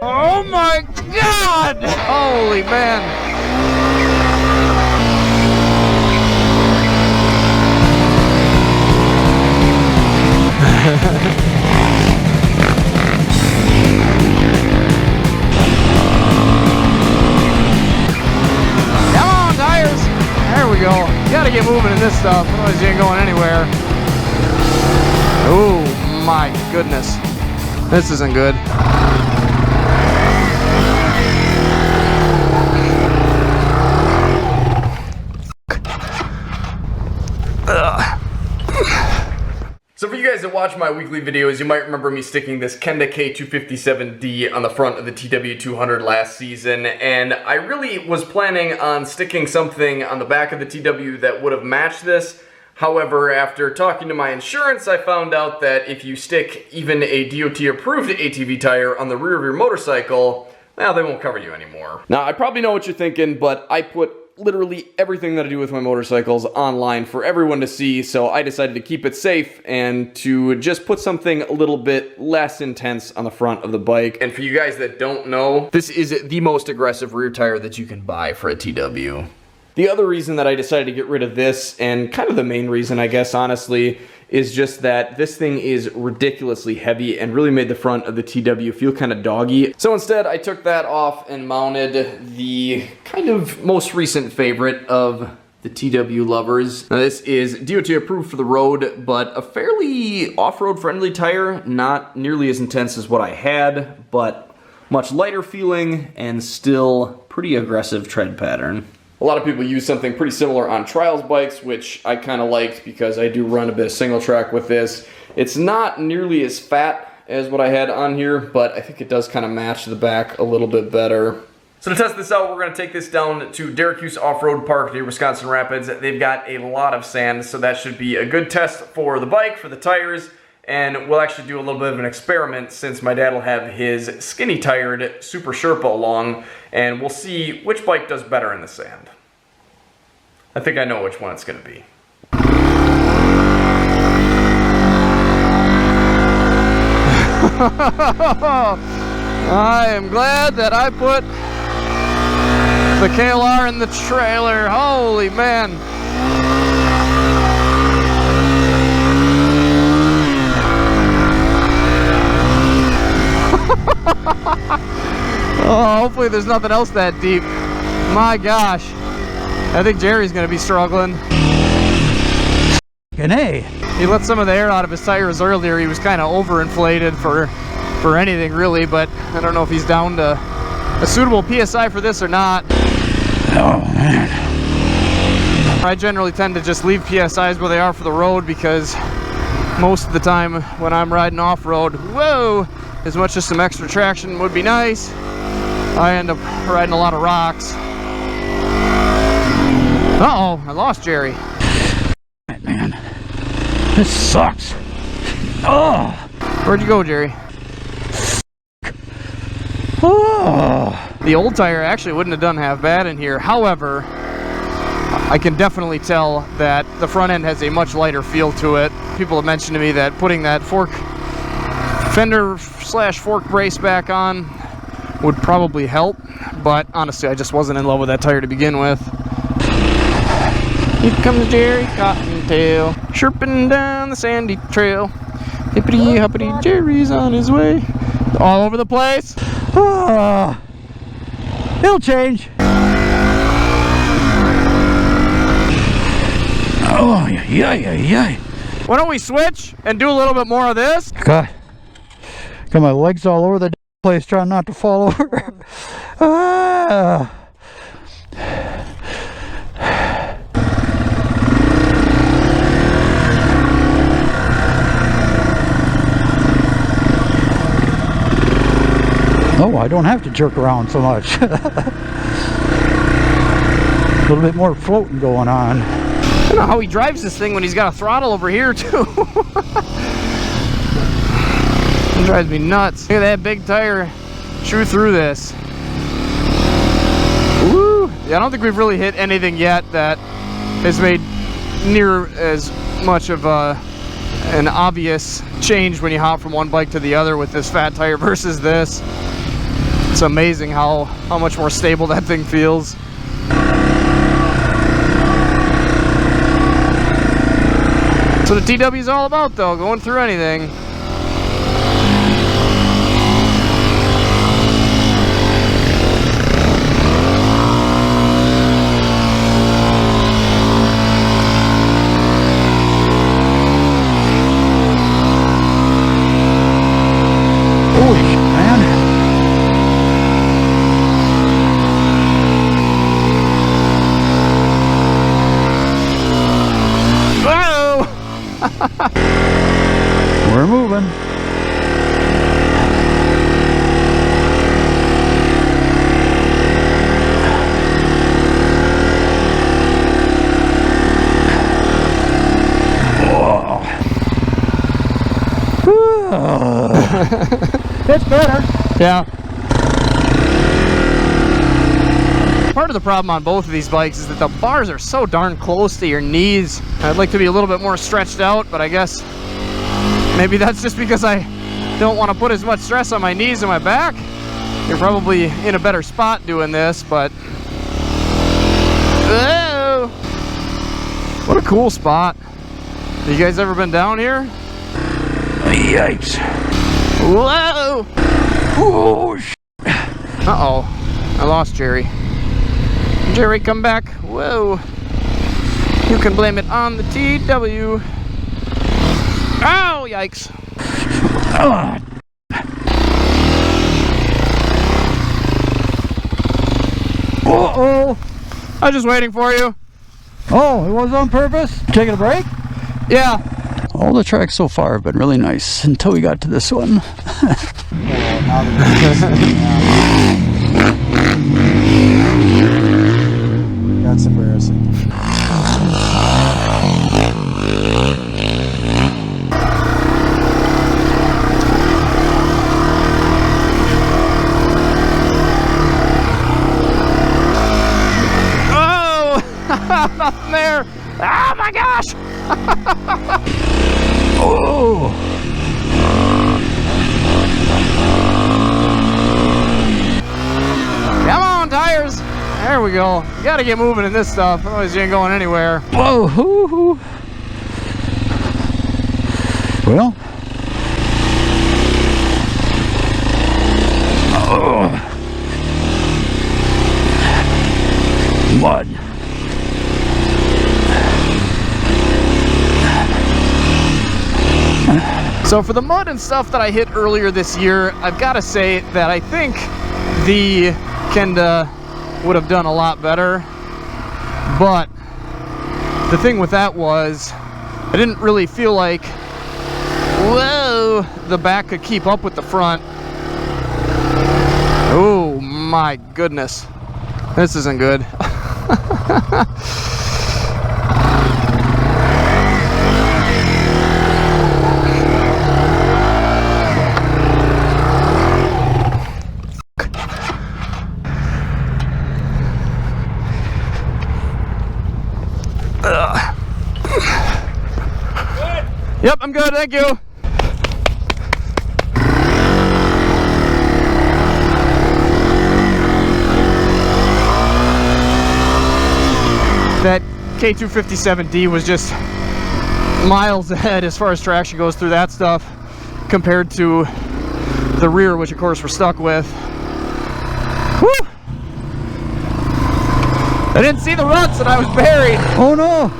Oh my God! Holy man! Come on, tires! There we go. You gotta get moving in this stuff, otherwise you ain't going anywhere. Oh my goodness. This isn't good. So for you guys that watch my weekly videos, you might remember me sticking this Kenda K257D on the front of the TW200 last season, and I really was planning on sticking something on the back of the TW that would have matched this. However, after talking to my insurance, I found out that if you stick even a DOT-approved ATV tire on the rear of your motorcycle, well, they won't cover you anymore. Now, I probably know what you're thinking, but I put literally everything that I do with my motorcycles online for everyone to see, so I decided to keep it safe and to just put something a little bit less intense on the front of the bike. And for you guys that don't know, this is the most aggressive rear tire that you can buy for a TW. The other reason that I decided to get rid of this, and kind of the main reason, I guess, honestly, is just that this thing is ridiculously heavy and really made the front of the TW feel kind of doggy. So instead, I took that off and mounted the kind of most recent favorite of the TW lovers. Now, this is DOT approved for the road, but a fairly off-road friendly tire, not nearly as intense as what I had, but much lighter feeling and still pretty aggressive tread pattern. A lot of people use something pretty similar on trials bikes, which I kind of liked because I do run a bit of single track with this. It's not nearly as fat as what I had on here, but I think it does kind of match the back a little bit better. So to test this out, we're going to take this down to Dyracuse Off-Road Park near Wisconsin Rapids. They've got a lot of sand, so that should be a good test for the bike, for the tires, and we'll actually do a little bit of an experiment since my dad will have his skinny-tired Super Sherpa along, and we'll see which bike does better in the sand. I think I know which one it's going to be. I am glad that I put the KLR in the trailer. Holy man. Oh, hopefully there's nothing else that deep. My gosh. I think Jerry's going to be struggling. Hey. He let some of the air out of his tires earlier. He was kind of overinflated for anything really, but I don't know if he's down to a suitable PSI for this or not. Oh man. I generally tend to just leave PSIs where they are for the road because most of the time when I'm riding off-road, whoa, as much as some extra traction would be nice, I end up riding a lot of rocks. Uh-oh, I lost Jerry. Man, this sucks. Oh. Where'd you go, Jerry? Oh. The old tire actually wouldn't have done half bad in here. However, I can definitely tell that the front end has a much lighter feel to it. People have mentioned to me that putting that fender / fork brace back on would probably help, but honestly, I just wasn't in love with that tire to begin with. Here comes Jerry Cottontail, chirping down the sandy trail. Hippity hoppity, Jerry's on his way. All over the place. Oh. It'll change. Oh, yeah. Why don't we switch and do a little bit more of this? God. Got my legs all over the place trying not to fall over. Ah. Oh, I don't have to jerk around so much. A little bit more floating going on. I don't know how he drives this thing when he's got a throttle over here too. It drives me nuts. Look at that big tire chew through this. Woo! Yeah, I don't think we've really hit anything yet that has made near as much of an obvious change when you hop from one bike to the other with this fat tire versus this. It's amazing how much more stable that thing feels. That's what a TW is all about, though, going through anything. We're moving. It's better. Yeah. Part of the problem on both of these bikes is that the bars are so darn close to your knees. I'd like to be a little bit more stretched out, but I guess maybe that's just because I don't want to put as much stress on my knees and my back. You're probably in a better spot doing this, but... Whoa! What a cool spot. Have you guys ever been down here? Yikes. Whoa! Oh, Uh-oh. I lost Jerry. Jerry, come back. Whoa. You can blame it on the TW. Oh, yikes. Uh-oh. I was just waiting for you. Oh, it was on purpose? Taking a break? Yeah. All the tracks so far have been really nice until we got to this one. That's embarrassing. Oh! Nothing there. Oh my gosh! Oh! Come on, tires. There we go. You gotta get moving in this stuff, otherwise you ain't going anywhere. Whoa! Hoo-hoo. Well. Oh. Mud. So for the mud and stuff that I hit earlier this year, I've got to say that I think the Kenda would have done a lot better. But the thing with that was I didn't really feel like, whoa, the back could keep up with the front. Oh my goodness. This isn't good. Yep, I'm good, thank you. That K257D was just miles ahead as far as traction goes through that stuff compared to the rear, which of course we're stuck with. Woo! I didn't see the ruts and I was buried. Oh no!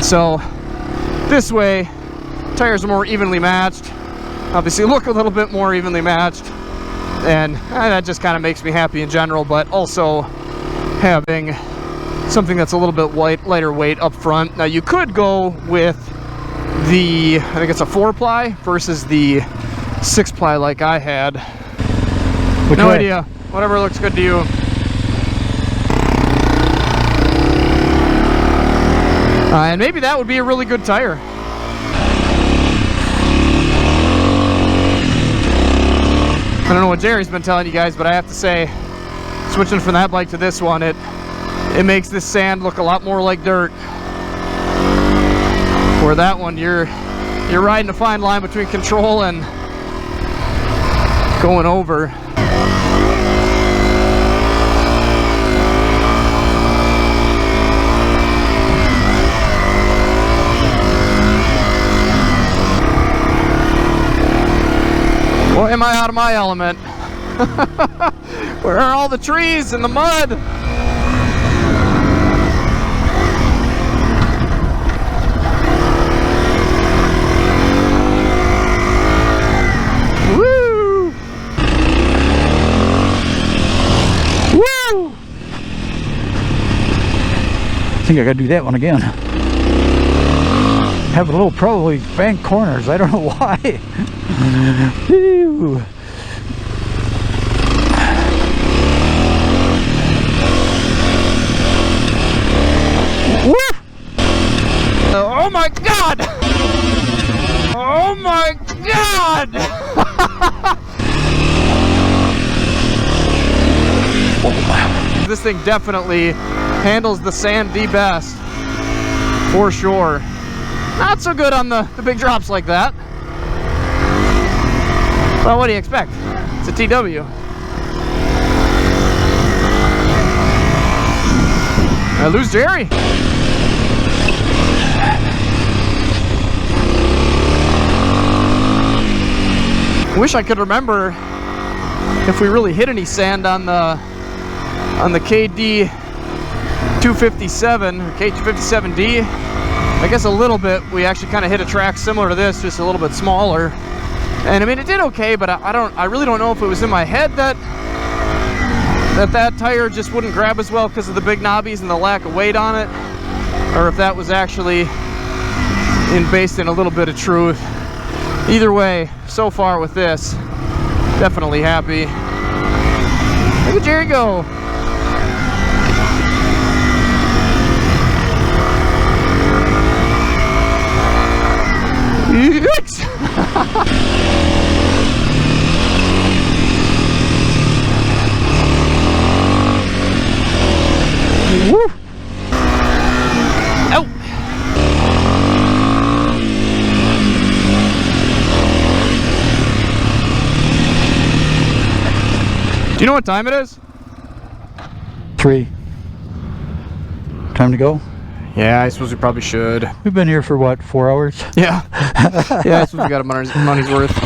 So this way, tires are more evenly matched. Obviously look a little bit more evenly matched. And that just kind of makes me happy in general, but also having something that's a little bit lighter weight up front. Now you could go with the, I think it's a 4-ply versus the 6-ply like I had. No idea. Whatever looks good to you. And maybe that would be a really good tire. I don't know what Jerry's been telling you guys, but I have to say, switching from that bike to this one, it makes this sand look a lot more like dirt. Where that one, you're riding a fine line between control and going over. Boy, am I out of my element. Where are all the trees and the mud? Woo! Woo! I think I gotta do that one again. Have a little probably bank corners. I don't know why. Whew. Oh my God! Oh my God! This thing definitely handles the sand the best, for sure. Not so good on the big drops like that. Well, what do you expect? It's a TW. I lose Jerry. Wish I could remember if we really hit any sand on the KD 257 or K257D. I guess a little bit. We actually kind of hit a track similar to this, just a little bit smaller. And I mean, it did okay, but I really don't know if it was in my head that tire just wouldn't grab as well because of the big knobbies and the lack of weight on it, or if that was actually based in a little bit of truth. Either way, so far with this, definitely happy. Look at Jerry go. Yikes! Woo! Oh! Do you know what time it is? 3. Time to go? Yeah, I suppose we probably should. We've been here for what, 4 hours? Yeah. Yeah, I suppose we got a money's worth.